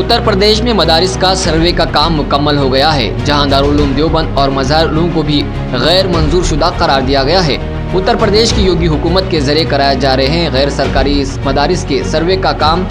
उत्तर प्रदेश में मदारिस का सर्वे का काम मुकम्मल हो गया है, जहां दारुल उलूम देवबंद और मज़ार उलूम को भी गैर मंजूर शुदा करार दिया गया है। उत्तर प्रदेश की योगी हुकूमत के जरिए कराए जा रहे हैं गैर सरकारी मदारिस के सर्वे का काम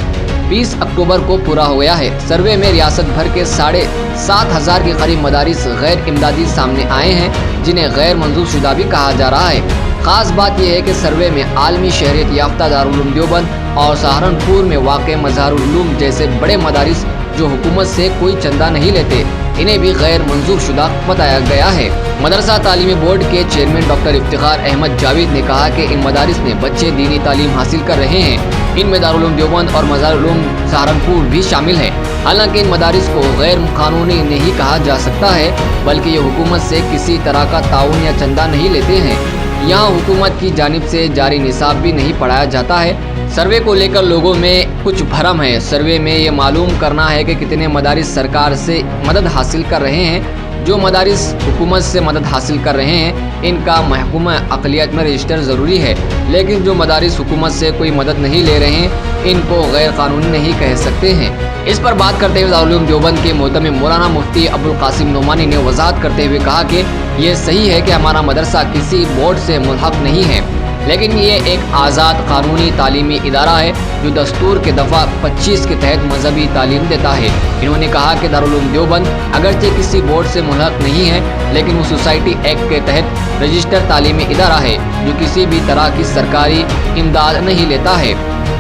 20 अक्टूबर को पूरा हो गया है। सर्वे में रियासत भर के 7,500 के करीब मदारिस गैर इमदादी सामने आए हैं, जिन्हें गैर मंजूर शुदा भी कहा जा रहा है। खास बात यह है कि सर्वे में आलमी शहरियत याफ्ता दारुल उलूम देवबंद और सहारनपुर में वाक़ मज़ारुल उलूम जैसे बड़े मदारिस जो हुकूमत से कोई चंदा नहीं लेते, इन्हें भी गैर मंजूर शुदा बताया गया है। मदरसा तालीमी बोर्ड के चेयरमैन डॉक्टर इफ्तिखार अहमद जावेद ने कहा कि इन मदारिस में बच्चे दीनी तालीम हासिल कर रहे हैं। इनमें दारुल उलूम देवबंद और मज़ारुल उलूम सहारनपुर भी शामिल है। हालांकि इन मदारिस को गैर कानूनी नहीं कहा जा सकता है, बल्कि ये हुकूमत से किसी तरह का ताउन या चंदा नहीं लेते हैं। यहाँ हुकूमत की जानिब से जारी निसाब भी नहीं पढ़ाया जाता है। सर्वे को लेकर लोगों में कुछ भरम है। सर्वे में ये मालूम करना है कि कितने मदारिस सरकार से मदद हासिल कर रहे हैं। जो मदारिस हुकूमत से मदद हासिल कर रहे हैं, इनका महकूमा अक़लियत में रजिस्टर ज़रूरी है, लेकिन जो मदारिस हुकूमत से कोई मदद नहीं ले रहे हैं, इनको गैर कानूनी नहीं कह सकते हैं। इस पर बात करते हुए दारुल उलूम देवबंद के मोहतमिम मौलाना मुफ्ती अबुल कासिम नोमानी ने वजाहत करते हुए कहा कि ये सही है कि हमारा मदरसा किसी बोर्ड से मुल्हक नहीं है, लेकिन ये एक आज़ाद कानूनी तालीमी इदारा है जो दस्तूर के दफ़ा 25 के तहत मजहबी तालीम देता है। इन्होंने कहा कि दारुल उलूम देवबंद अगरचे किसी बोर्ड से मुल्हक नहीं है, लेकिन वो सोसाइटी एक्ट के तहत रजिस्टर तालीमी इदारा है जो किसी भी तरह की सरकारी इमदाद नहीं लेता है।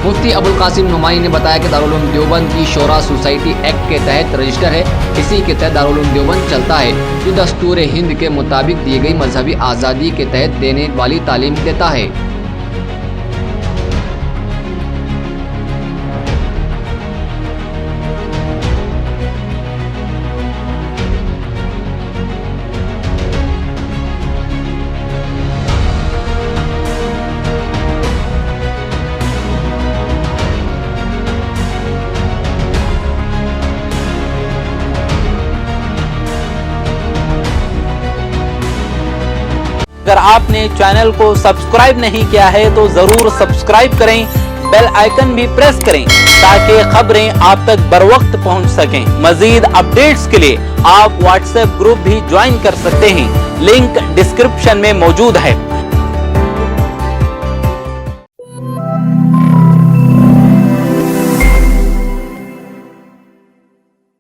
मुफ्ती अबुल कासिम नोमानी ने बताया कि दारुल उलूम देवबंद की शोरा सोसाइटी एक्ट के तहत रजिस्टर है। इसी के तहत दारुल उलूम देवबंद चलता है, जो दस्तूर हिंद के मुताबिक दी गई मजहबी आज़ादी के तहत देने वाली तालीम देता है। अगर आपने चैनल को सब्सक्राइब नहीं किया है तो जरूर सब्सक्राइब करें, बेल आइकन भी प्रेस करें ताकि खबरें आप तक बर वक्त पहुंच सकें। मजीद अपडेट्स के लिए आप व्हाट्सएप ग्रुप भी ज्वाइन कर सकते हैं, लिंक डिस्क्रिप्शन में मौजूद है।